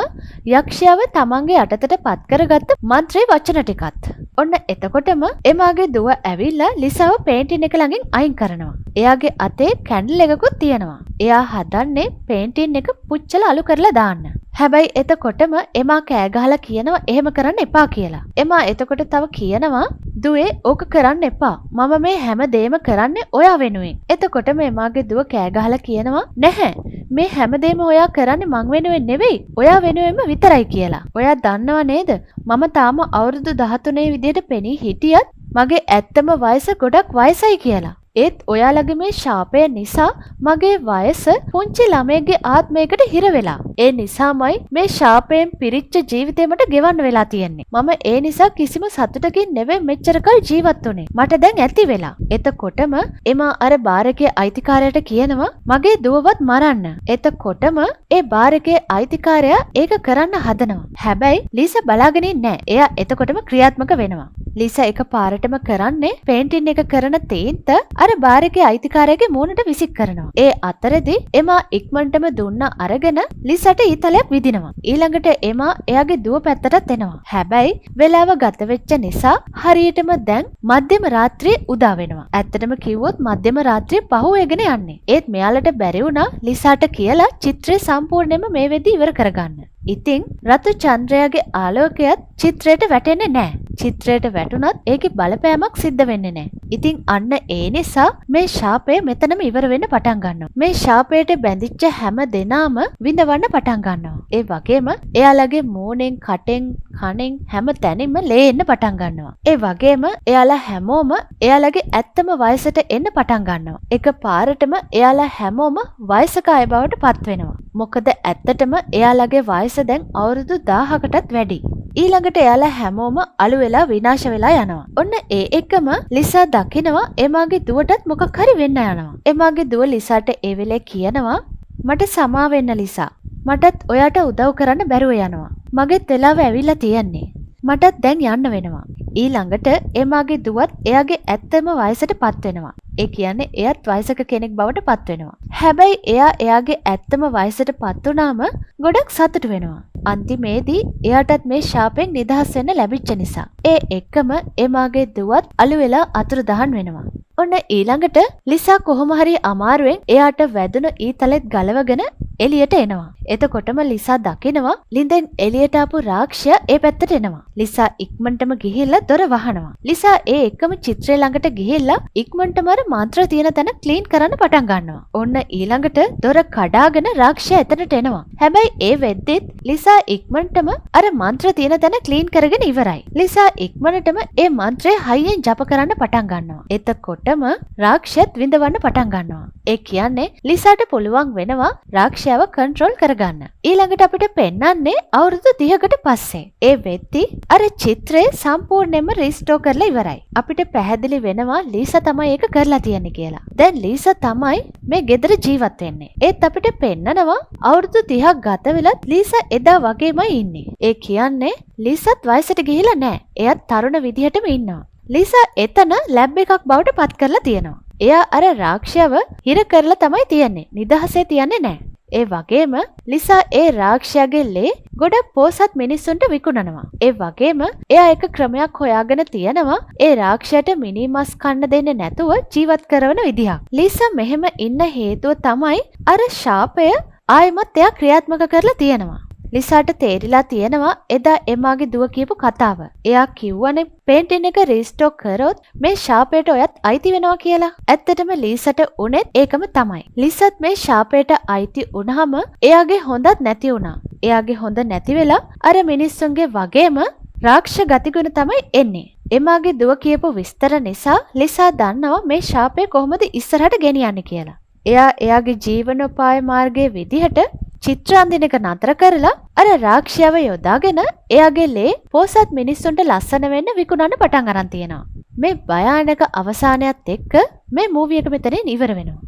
යක්ෂයාව තමන්ගේ යටතට පත් කරගත්ත මන්ත්‍රේ වචන ටිකත්. ඔන්න එතකොටම එමාගේ දුව ඇවිල්ලා ලිසාව පේන්ටින් එක ළඟින් අයින් කරනවා. එයාගේ අතේ කැන්ඩල් එකකුත් තියෙනවා. එයා හදන්නේ පේන්ටින් එක පුච්චලා අලු කරලා දාන්න. හැබැයි එතකොටම එමා කෑ ගහලා කියනවා එහෙම කරන්න එපා කියලා. එමා එතකොට තව කියනවා දුවේ ඕක කරන්න එපා. මම මේ හැම දෙයක්ම කරන්නේ ඔයා වෙනුවෙන්. එතකොටම එමාගේ දුව කෑ ගහලා කියනවා නැහැ. මේ හැමදේම ඔයා කරන්නේ මං වෙනුවෙන් නෙවෙයි. ඔයා වෙනුවෙන්ම විතරයි කියලා. ඔයා දන්නව නේද? මම තාම අවුරුදු 13 විදියට පෙනී හිටියත් මගේ ඇත්තම වයස ගොඩක් වයසයි කියලා. ඒත් ඔයාලගේ මේ ශාපය නිසා මගේ වයස පුංචි ළමයෙක්ගේ ආත්මයකට හිර වෙලා. ඒ නිසාමයි මේ ශාපයෙන් පිරිච්ච ජීවිතේ මට ගෙවන්න වෙලා තියෙන්නේ. මම ඒ නිසා කිසිම සතුටකින් නෙවෙයි මෙච්චර කල් ජීවත් වුනේ. මට දැන් ඇති වෙලා. එතකොටම එමා අර බාර් එකේ අයිතිකාරයාට කියනවා මගේ දුවවත් මරන්න. එතකොටම ඒ බාර් එකේ අයිතිකාරයා ඒක කරන්න හදනවා. හැබැයි ලීසා බලාගෙන ඉන්නේ නැහැ. එයා එතකොටම ක්‍රියාත්මක වෙනවා. ලීසා එක පාරටම කරන්නේ පේන්ටින් එක කරන තේන්ත අර බාර් එකේ අයිතිකාරයාගේ මූණට විසික් කරනවා. ඒ අතරදී එමා ඉක්මනටම දුන්න අරගෙන ලිසාට ඊතලයක් විදිනවා. ඊළඟට එමා එයාගේ දුව පැත්තටත් එනවා. හැබැයි වෙලාව ගත වෙච්ච නිසා හරියටම දැන් මධ්‍යම රාත්‍රියේ උදා වෙනවා. ඇත්තටම කිව්වොත් මධ්‍යම රාත්‍රියේ පහුවෙගෙන යන්නේ. ඒත් මෙයාලට බැරි වුණා ලිසාට කියලා චිත්‍රය සම්පූර්ණයෙන්ම මේ වෙද්දි ඉවර කරගන්න. ඉතින් රතු චන්ද්‍රයාගේ ආලෝකයත් චිත්‍රයට වැටෙන්නේ නැහැ. චිත්‍රයට වැටුණත් ඒකේ බලපෑමක් සිද්ධ වෙන්නේ නැහැ. ඉතින් අන්න ඒ නිසා මේ ශාපය මෙතනම ඉවර වෙන්න පටන් ගන්නවා. මේ ශාපයට බැඳිච්ච හැම දෙනාම විඳවන්න පටන් ගන්නවා. ඒ වගේම එයාලගේ මූණෙන්, කටෙන්, කනෙන් හැම තැනින්ම ලේ එන්න පටන් ගන්නවා. ඒ වගේම එයාලා හැමෝම එයාලගේ ඇත්තම වයසට එන්න පටන් ගන්නවා. එක පාරටම එයාලා හැමෝම වයසක අය බවට පත් වෙනවා. මොකද ඇත්තටම එයාලගේ වයස දැන් අවුරුදු 1000කටත් වැඩි. ඊළඟට එයාලා හැමෝම අලු වෙලා විනාශ වෙලා යනවා. ඔන්න ඒ එකම ලිසා දකිනවා එමාගේ දුවටත් මොකක් හරි වෙන්න යනවා. එමාගේ දුව ලිසාට ඒ වෙලේ කියනවා මට සමා වෙන්න ලිසා. මටත් ඔයාට උදව් කරන්න බැරුව යනවා. මගෙත් වෙලාව ඇවිල්ලා තියෙන්නේ. මටත් දැන් යන්න වෙනවා. ඊළඟට එමාගේ දුවත් එයාගේ ඇත්තම වයසට පත් වෙනවා. ඒ කියන්නේ එයත් වයසක කෙනෙක් බවට පත් වෙනවා. හැබැයි එයා එයාගේ ඇත්තම වයසට පත් වුණාම ගොඩක් සතුටු වෙනවා. අන්තිමේදී එයාටත් මේ ශාපෙන් නිදහස් වෙන්න ලැබිච්ච නිසා. ඒ එක්කම එමාගේ දුවත් අලු වෙලා අතුරුදහන් වෙනවා. ඔන්න ඊළඟට ලිසා කොහොම හරි අමාරුවෙන් එයාට වැදුණු ඊතලෙත් ගලවගෙන එළියට එනවා. එතකොටම ලිසා දකිනවා ලිඳෙන් එළියට ආපු රාක්ෂයා ඒ පැත්තට එනවා. ලිසා ඉක්මනටම ගිහිල්ලා දොර වහනවා. ලිසා ඒ එක්කම චිත්‍රය ළඟට ගිහිල්ලා ඉක්මනටම අර මන්ත්‍ර තියෙන තැන ක්ලීන් කරන්න පටන් ගන්නවා. ඔන්න ඊළඟට දොර කඩාගෙන රාක්ෂයා එතනට එනවා. හැබැයි ඒ වෙද්දිත් ලිසා ඉක්මනටම අර මන්ත්‍ර තියෙන තැන ක්ලීන් කරගෙන ඉවරයි. ලිසා ඉක්මනටම ඒ මන්ත්‍රය හයියෙන් ජප කරන්න පටන් ගන්නවා. එතකොටම රාක්ෂයත් විඳවන්න පටන් ගන්නවා. ඒ කියන්නේ ලිසාට පුළුවන් වෙනවා රාක්ෂයාව කන්ට්‍රෝල් කරගන්න. ඊළඟට අපිට පෙන්වන්නේ අවුරුදු 30කට පස්සේ. ඒ වෙද්දි අර චිත්‍රය සම්පූර්ණයෙන්ම රීස්ටෝර් කරලා ඉවරයි. අපිට පැහැදිලි වෙනවා ලීසා තමයි ඒක කරලා තියන්නේ කියලා. දැන් ලීසා තමයි මේ ගෙදර ජීවත් වෙන්නේ. ඒත් අපිට පෙන්නනවා අවුරුදු 30ක් ගත වෙලත් ලීසා එදා වගේමයි ඉන්නේ. ඒ කියන්නේ ලීසාත් වයසට ගිහිලා නැහැ. එයත් තරුණ විදිහටම ඉන්නවා. ලීසා එතන ලැබ් එකක් බවට පත් කරලා තියෙනවා. එයා අර රාක්ෂයව හිර කරලා තමයි තියන්නේ. නිදහසේ තියන්නේ නැහැ. ඒ වගේම ලිසා ඒ රාක්ෂයාගේ ලේ ගොඩක් පෝසත් මිනිස්සුන්ට විකුණනවා. ඒ වගේම එයා එක ක්‍රමයක් හොයාගෙන තියෙනවා ඒ රාක්ෂයාට මිනිමස් කන්න දෙන්නේ නැතුව ජීවත් කරන විදිහක්. ලිසා මෙහෙම ඉන්න හේතුව තමයි අර ශාපය ආයෙමත් එයා ක්‍රියාත්මක කරලා තියෙනවා. ලිසාට තේරිලා තියෙනවා එදා එමාගේ දුව කියපු කතාව. එයා කිව්වනේ පේන්ටින් එක රීස්ටෝර් කරොත් මේ ශාපයට ඔයත් අයිති වෙනවා කියලා. ඇත්තටම ලීසට උනේත් ඒකම තමයි. ලිසත් මේ ශාපයට අයිති වුණාම එයාගේ හොඳත් නැති වුණා. එයාගේ හොඳ නැති වෙලා අර මිනිස්සුන්ගේ වගේම රාක්ෂ ගතිගුණ තමයි එන්නේ. එමාගේ දුව කියපු විස්තර නිසා ලිසා දන්නවා මේ ශාපය කොහොමද ඉස්සරහට ගෙනියන්නේ කියලා. එයා එයාගේ ජීවනෝපාය මාර්ගයේ විදිහට චිත්‍ර අඳින එක නතර කරලා අර රාක්ෂයව යොදාගෙන එයාගේ ලේ පෝසත් මිනිස්සුන්ට ලස්සන වෙන්න විකුණන්න පටන් අරන් තියෙනවා. මේ භයානක අවසානයත් එක්ක මේ මූවි එක මෙතනින් ඉවර වෙනවා.